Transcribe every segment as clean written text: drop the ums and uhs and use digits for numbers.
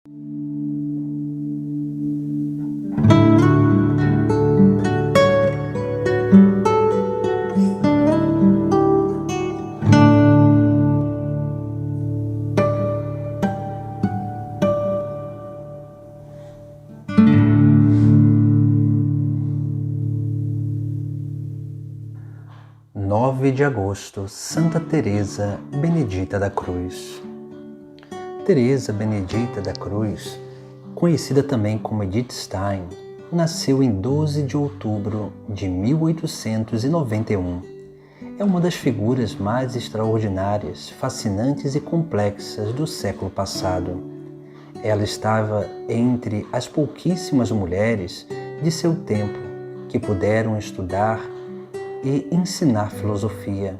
9 de agosto, Santa Teresa Benedita da Cruz. Teresa Benedita da Cruz, conhecida também como Edith Stein, nasceu em 12 de outubro de 1891. É uma das figuras mais extraordinárias, fascinantes e complexas do século passado. Ela estava entre as pouquíssimas mulheres de seu tempo que puderam estudar e ensinar filosofia,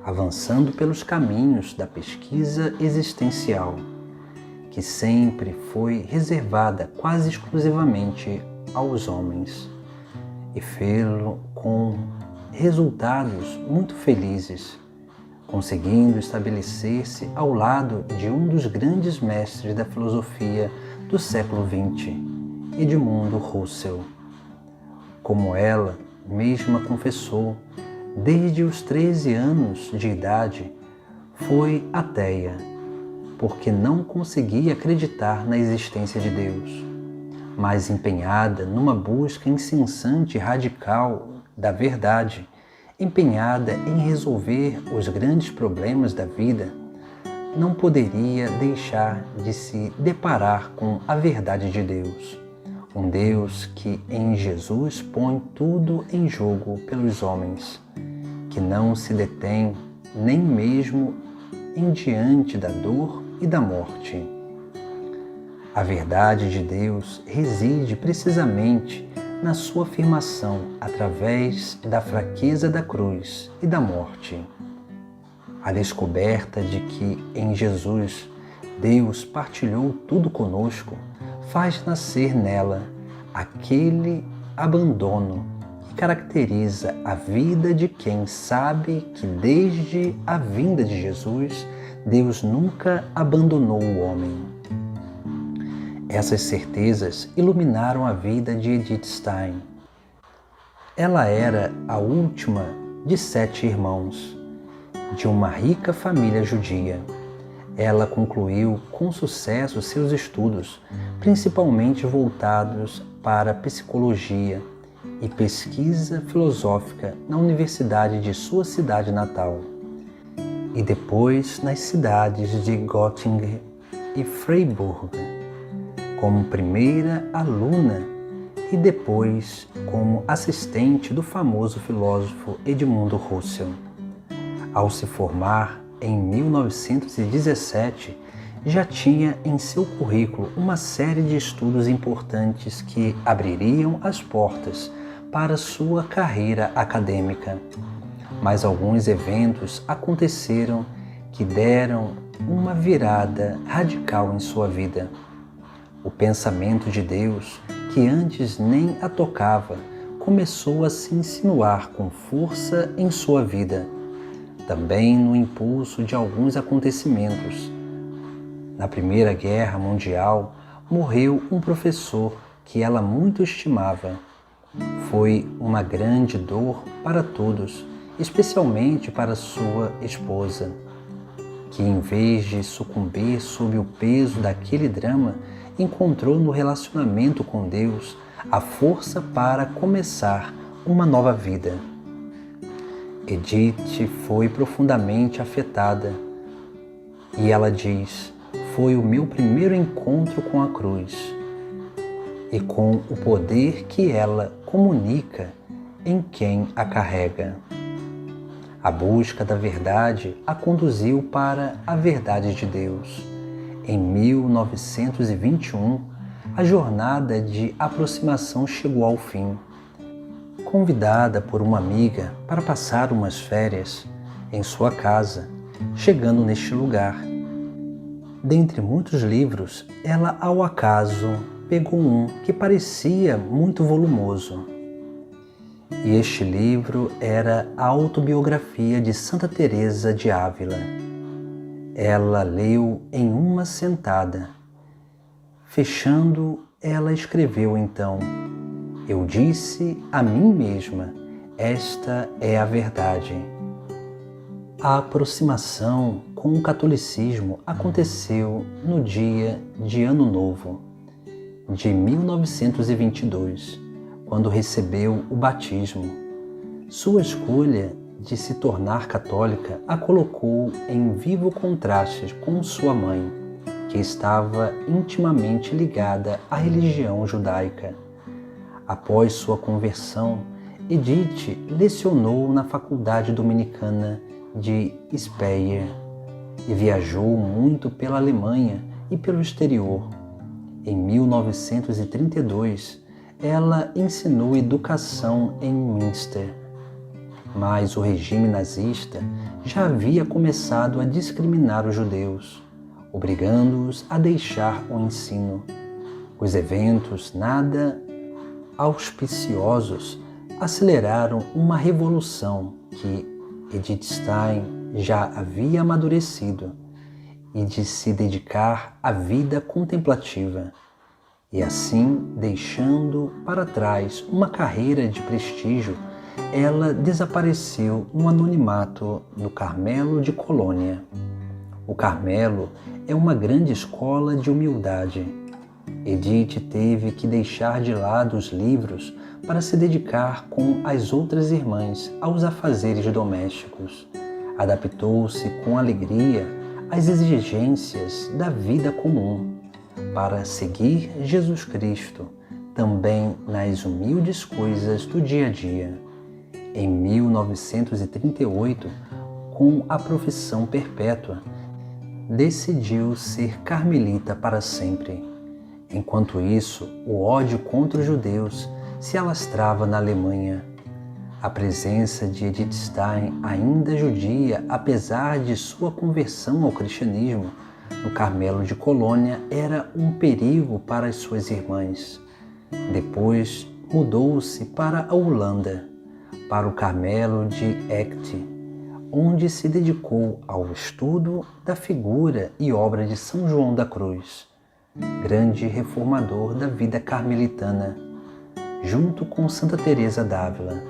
avançando pelos caminhos da pesquisa existencial, que sempre foi reservada quase exclusivamente aos homens, e fê-lo com resultados muito felizes, conseguindo estabelecer-se ao lado de um dos grandes mestres da filosofia do século XX, Edmundo Husserl. Como ela mesma confessou, desde os 13 anos de idade, foi ateia, porque não conseguia acreditar na existência de Deus, mas empenhada numa busca incessante e radical da verdade, empenhada em resolver os grandes problemas da vida, não poderia deixar de se deparar com a verdade de Deus. Um Deus que em Jesus põe tudo em jogo pelos homens, que não se detém nem mesmo em diante da dor e da morte. A verdade de Deus reside precisamente na sua afirmação através da fraqueza da cruz e da morte. A descoberta de que em Jesus Deus partilhou tudo conosco faz nascer nela aquele abandono que caracteriza a vida de quem sabe que desde a vinda de Jesus, Deus nunca abandonou o homem. Essas certezas iluminaram a vida de Edith Stein. Ela era a última de 7 irmãos, de uma rica família judia. Ela concluiu com sucesso seus estudos, principalmente voltados para psicologia e pesquisa filosófica na universidade de sua cidade natal, e depois nas cidades de Göttingen e Freiburg, como primeira aluna e depois como assistente do famoso filósofo Edmundo Husserl. Ao se formar em 1917, já tinha em seu currículo uma série de estudos importantes que abririam as portas para sua carreira acadêmica. Mas alguns eventos aconteceram que deram uma virada radical em sua vida. O pensamento de Deus, que antes nem a tocava, começou a se insinuar com força em sua vida. Também no impulso de alguns acontecimentos. Na Primeira Guerra Mundial, morreu um professor que ela muito estimava. Foi uma grande dor para todos, especialmente para sua esposa, que em vez de sucumbir sob o peso daquele drama, encontrou no relacionamento com Deus a força para começar uma nova vida. Edith foi profundamente afetada e ela diz: foi o meu primeiro encontro com a cruz e com o poder que ela comunica em quem a carrega. A busca da verdade a conduziu para a verdade de Deus. Em 1921, a jornada de aproximação chegou ao fim. Convidada por uma amiga para passar umas férias em sua casa, chegando neste lugar. Dentre muitos livros, ela ao acaso pegou um que parecia muito volumoso. E este livro era a autobiografia de Santa Teresa de Ávila. Ela leu em uma sentada, Fechando, ela escreveu então: Eu disse a mim mesma, esta é a verdade. A aproximação com o catolicismo aconteceu no dia de Ano Novo de 1922, quando recebeu o batismo. Sua escolha de se tornar católica a colocou em vivo contraste com sua mãe, que estava intimamente ligada à religião judaica. Após sua conversão, Edith lecionou na Faculdade Dominicana de Speyer e viajou muito pela Alemanha e pelo exterior. Em 1932, ela ensinou educação em Münster, mas o regime nazista já havia começado a discriminar os judeus, obrigando-os a deixar o ensino. Os eventos nada auspiciosos aceleraram uma revolução que Edith Stein já havia amadurecido e de se dedicar à vida contemplativa, e assim, deixando para trás uma carreira de prestígio, ela desapareceu no anonimato no Carmelo de Colônia. O Carmelo é uma grande escola de humildade. Edith teve que deixar de lado os livros para se dedicar com as outras irmãs aos afazeres domésticos. Adaptou-se com alegria às exigências da vida comum para seguir Jesus Cristo, também nas humildes coisas do dia a dia. Em 1938, com a profissão perpétua, decidiu ser carmelita para sempre. Enquanto isso, o ódio contra os judeus se alastrava na Alemanha. A presença de Edith Stein, ainda judia, apesar de sua conversão ao cristianismo, no Carmelo de Colônia era um perigo para as suas irmãs. Depois mudou-se para a Holanda, para o Carmelo de Echt, onde se dedicou ao estudo da figura e obra de São João da Cruz, grande reformador da vida carmelitana, junto com Santa Teresa d'Ávila.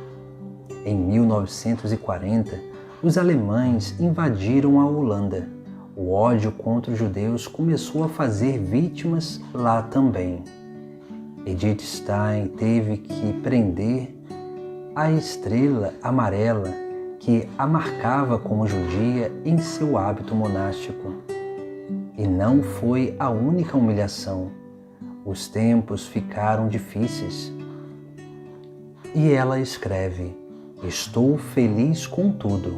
Em 1940, os alemães invadiram a Holanda. O ódio contra os judeus começou a fazer vítimas lá também. Edith Stein teve que prender a estrela amarela que a marcava como judia em seu hábito monástico. E não foi a única humilhação. Os tempos ficaram difíceis. E ela escreve: Estou feliz com tudo.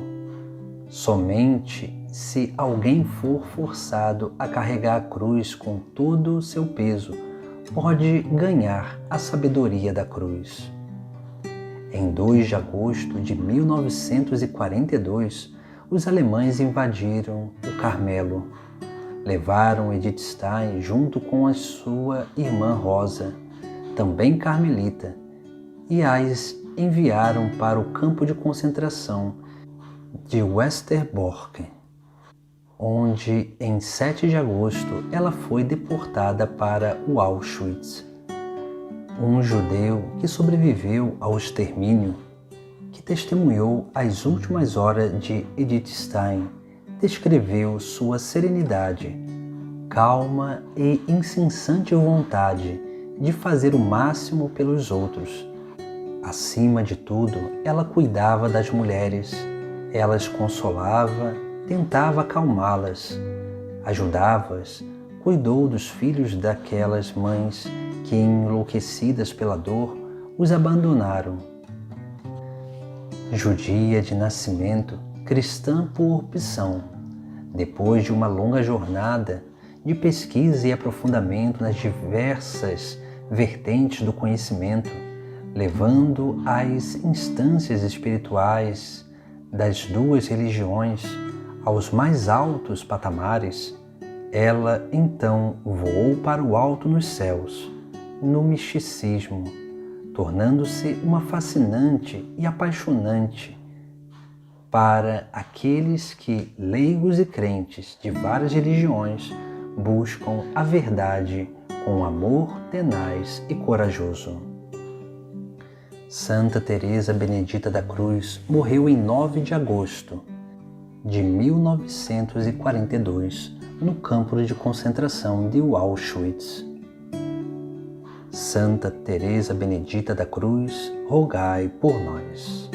Somente se alguém for forçado a carregar a cruz com todo o seu peso, pode ganhar a sabedoria da cruz. Em 2 de agosto de 1942, os alemães invadiram o Carmelo. Levaram Edith Stein junto com a sua irmã Rosa, também carmelita, e as enviaram para o campo de concentração de Westerbork, onde em 7 de agosto ela foi deportada para o Auschwitz. Um judeu que sobreviveu ao extermínio, que testemunhou as últimas horas de Edith Stein, descreveu sua serenidade, calma e incessante vontade de fazer o máximo pelos outros. Acima de tudo, ela cuidava das mulheres, ela as consolava, tentava acalmá-las, ajudava-as, cuidou dos filhos daquelas mães que, enlouquecidas pela dor, os abandonaram. Judia de nascimento, cristã por opção, depois de uma longa jornada de pesquisa e aprofundamento nas diversas vertentes do conhecimento, levando às instâncias espirituais das duas religiões aos mais altos patamares, ela então voou para o alto nos céus, no misticismo, tornando-se uma fascinante e apaixonante para aqueles que, leigos e crentes de várias religiões, buscam a verdade com amor tenaz e corajoso. Santa Teresa Benedita da Cruz morreu em 9 de agosto de 1942 no campo de concentração de Auschwitz. Santa Teresa Benedita da Cruz, rogai por nós.